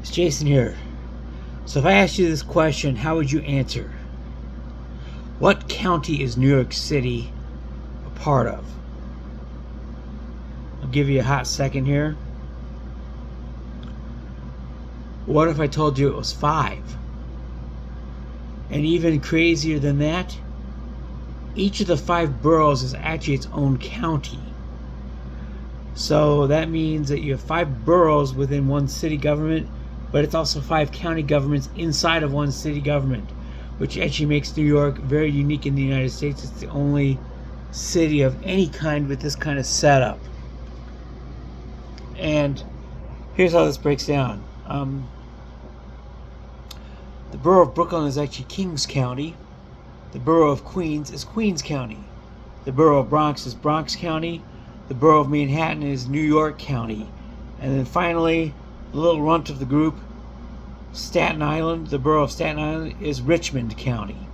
It's Jason here. So if I asked you this question, how would you answer? What county is New York City a part of? I'll give you a hot second here. What if I told you it was 5? And even crazier than that, each of the 5 boroughs is actually its own county. So that means that you have 5 boroughs within one city government, but it's also 5 county governments inside of one city government, which actually makes New York very unique in the United States. It's the only city of any kind with this kind of setup. And here's how this breaks down. The borough of Brooklyn is actually Kings County. The borough of Queens is Queens County. The borough of Bronx is Bronx County. The borough of Manhattan is New York County. And then finally, the little runt of the group, Staten Island, the borough of Staten Island is Richmond County.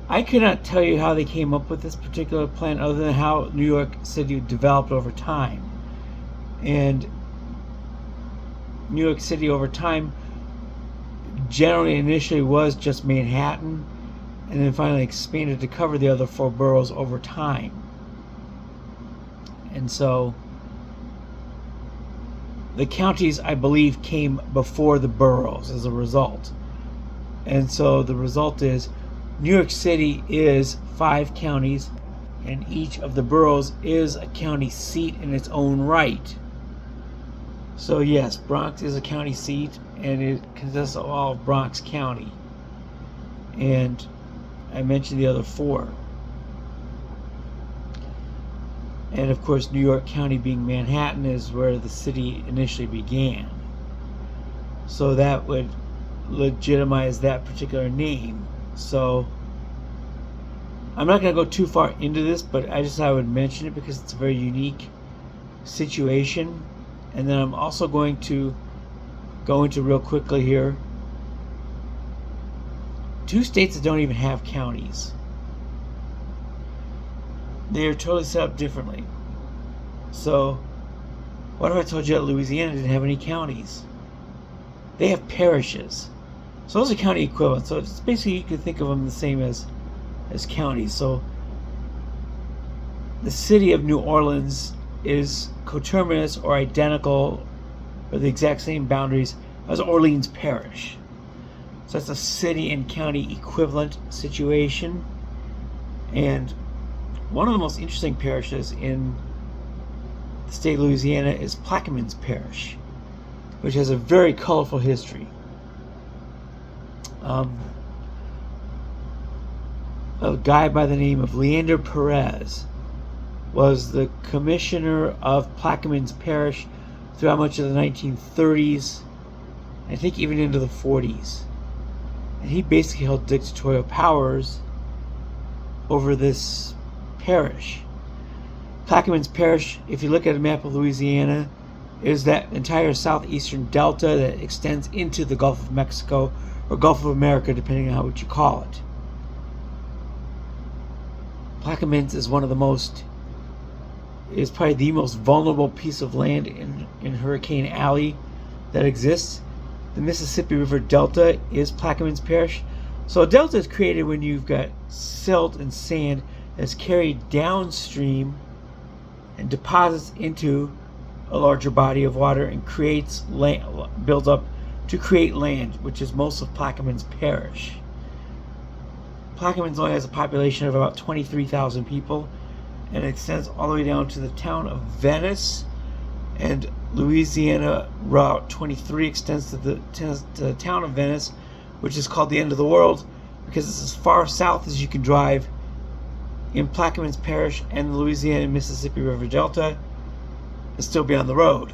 I cannot tell you how they came up with this particular plan other than how New York City developed over time. And New York City over time generally initially was just Manhattan, and then finally expanded to cover the other 4 boroughs over time. And so the counties, I believe, came before the boroughs as a result. And so the result is New York City is 5 counties, and each of the boroughs is a county seat in its own right. So yes, Bronx is a county seat, and it consists of all of Bronx County. And I mentioned the other 4. And of course, New York County being Manhattan is where the city initially began. So that would legitimize that particular name. So I'm not going to go too far into this, but I would mention it because it's a very unique situation. And then I'm also going to go into real quickly here 2 states that don't even have counties. They are totally set up differently. So what if I told you that Louisiana didn't have any counties? They have parishes. So those are county equivalents. So it's basically, you could think of them the same as counties. So the city of New Orleans is coterminous or identical, or the exact same boundaries as Orleans Parish. So that's a city and county equivalent situation. And one of the most interesting parishes in the state of Louisiana is Plaquemines Parish, which has a very colorful history. A guy by the name of Leander Perez was the commissioner of Plaquemines Parish throughout much of the 1930s, I think even into the 40s. And he basically held dictatorial powers over this parish. Plaquemines Parish, if you look at a map of Louisiana, is that entire southeastern delta that extends into the Gulf of Mexico or Gulf of America, depending on what you call it. Plaquemines is probably the most vulnerable piece of land in Hurricane Alley that exists. The Mississippi River Delta is Plaquemines Parish. So a delta is created when you've got silt and sand that's carried downstream and deposits into a larger body of water and creates land, builds up to create land, which is most of Plaquemines Parish. Plaquemines only has a population of about 23,000 people, and it extends all the way down to the town of Venice, and Louisiana Route 23 extends to the town of Venice, which is called the end of the world because it's as far south as you can drive in Plaquemines Parish and the Louisiana and Mississippi River Delta and still be on the road.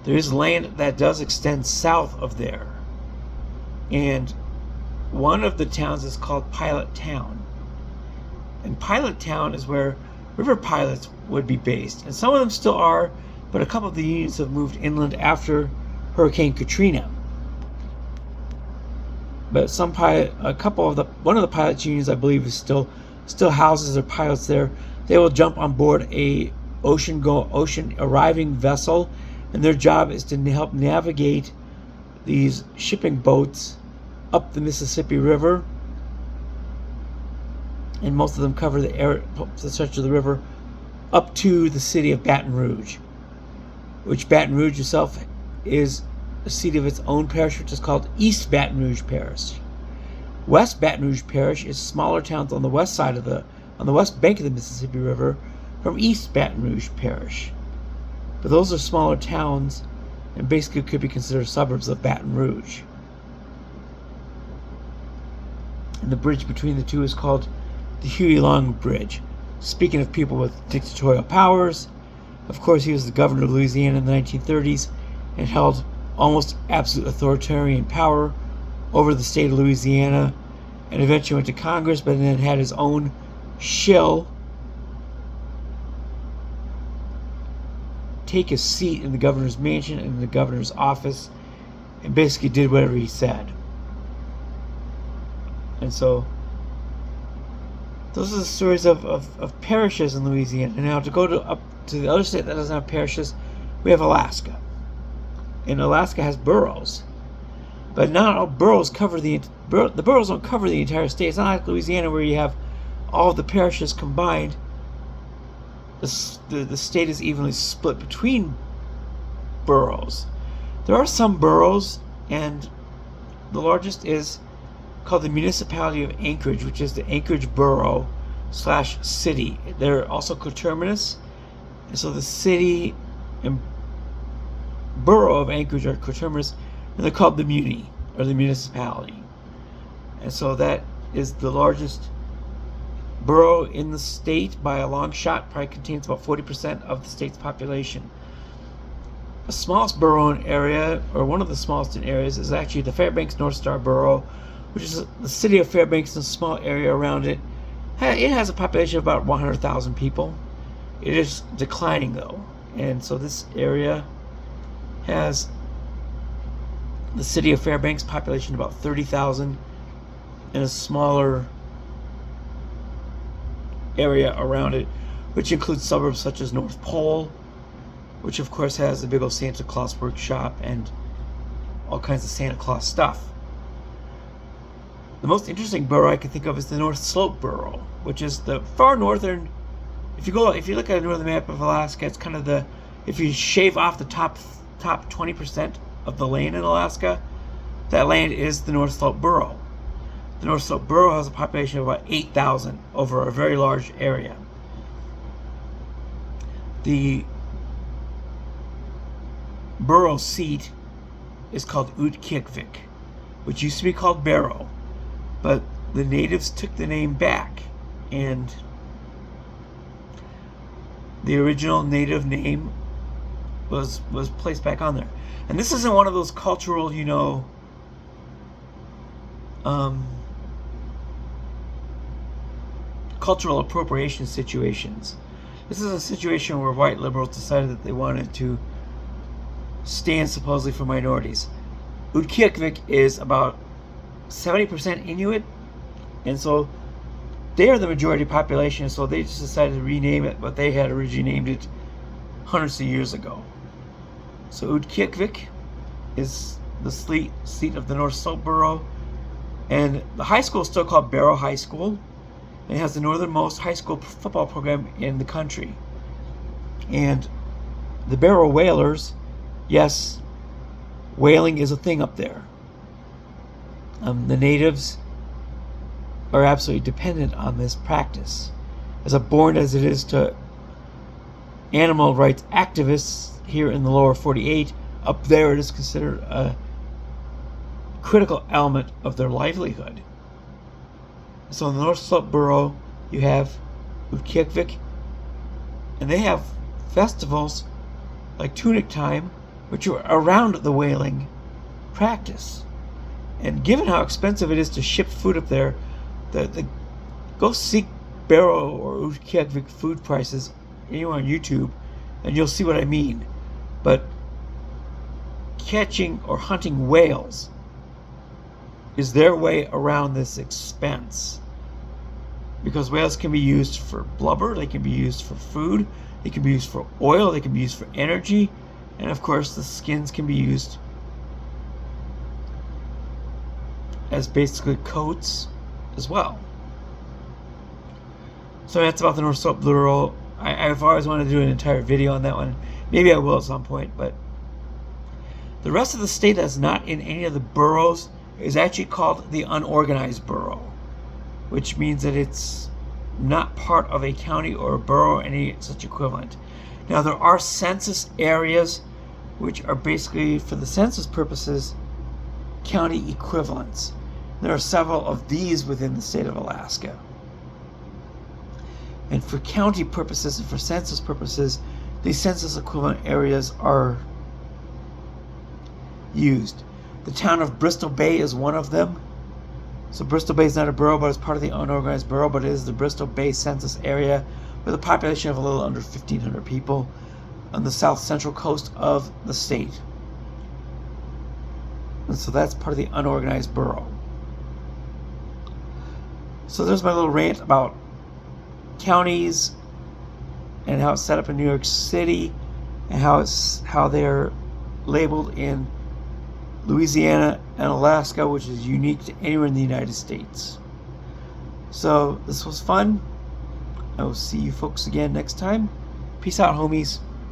There is land that does extend south of there, and one of the towns is called Pilot Town. And Pilot Town is where river pilots would be based, and some of them still are, but a couple of the units have moved inland after Hurricane Katrina. But one of the pilots unions, I believe, is still houses their pilots there. They will jump on board a ocean arriving vessel, and their job is to help navigate these shipping boats up the Mississippi River, and most of them cover the stretch of the river up to the city of Baton Rouge, which Baton Rouge itself is a seat of its own parish, which is called East Baton Rouge Parish. West Baton Rouge Parish is smaller towns on the west bank of the Mississippi River from East Baton Rouge Parish. But those are smaller towns and basically could be considered suburbs of Baton Rouge. And the bridge between the two is called the Huey Long Bridge. Speaking of people with dictatorial powers, of course he was the governor of Louisiana in the 1930s and held almost absolute authoritarian power over the state of Louisiana, and eventually went to Congress, but then had his own shill take his seat in the governor's mansion and in the governor's office, and basically did whatever he said. And so those are the stories of parishes in Louisiana. And now to go up to the other state that doesn't have parishes, we have Alaska. And Alaska has boroughs. But not all boroughs cover the boroughs don't cover the entire state. It's not like Louisiana where you have all of the parishes combined. The state is evenly split between boroughs. There are some boroughs, and the largest is called the Municipality of Anchorage, which is the Anchorage Borough / city. They're also coterminous, and so the city and borough of Anchorage are coterminous, and they're called the Muni, or the municipality. And so that is the largest borough in the state by a long shot. Probably contains about 40% of the state's population. The smallest borough in area, or one of the smallest in areas, is actually the Fairbanks North Star Borough, which is the city of Fairbanks and a small area around it. It has a population of about 100,000 people. It is declining though, and so this area has the city of Fairbanks population about 30,000, and a smaller area around it, which includes suburbs such as North Pole, which of course has a big old Santa Claus workshop and all kinds of Santa Claus stuff. The most interesting borough I can think of is the North Slope Borough, which is the far northern. If you look at a northern map of Alaska, it's kind of if you shave off the top 20% of the land in Alaska, that land is the North Slope Borough. The North Slope Borough has a population of about 8,000 over a very large area. The borough seat is called Utqiagvik, which used to be called Barrow, but the natives took the name back, and the original native name was placed back on there. And this isn't one of those cultural, cultural appropriation situations. This is a situation where white liberals decided that they wanted to stand supposedly for minorities. Utqiagvik is about 70% Inuit, and so they are the majority population, so they just decided to rename it, but they had originally named it hundreds of years ago. So Utqiagvik is the seat of the North Slope Borough, and the high school is still called Barrow High School, and it has the northernmost high school football program in the country. And the Barrow Whalers, yes, whaling is a thing up there. The natives are absolutely dependent on this practice. As abhorrent as it is to animal rights activists here in the lower 48, up there it is considered a critical element of their livelihood. So in the North Slope Borough, you have Utqiagvik, and they have festivals like Tunic Time, which are around the whaling practice. And given how expensive it is to ship food up there, go seek Barrow or Utqiagvik food prices anywhere on YouTube, and you'll see what I mean. But catching or hunting whales is their way around this expense, because whales can be used for blubber, they can be used for food, They can be used for oil, they can be used for energy, and of course the skins can be used as basically coats as well. So that's about the North Slope Blue Roll. I've always wanted to do an entire video on that one. Maybe I will at some point, but the rest of the state that's not in any of the boroughs is actually called the unorganized borough, which means that it's not part of a county or a borough or any such equivalent. Now, there are census areas which are basically, for the census purposes, county equivalents. There are several of these within the state of Alaska. And for county purposes and for census purposes, these census equivalent areas are used. The town of Bristol Bay is one of them. So Bristol Bay is not a borough, but it's part of the unorganized borough, but it is the Bristol Bay census area with a population of a little under 1,500 people on the south central coast of the state. And so that's part of the unorganized borough. So there's my little rant about counties and how it's set up in New York City and how they're labeled in Louisiana and Alaska, which is unique to anywhere in the United States. So this was fun. I will see you folks again next time. Peace out, homies.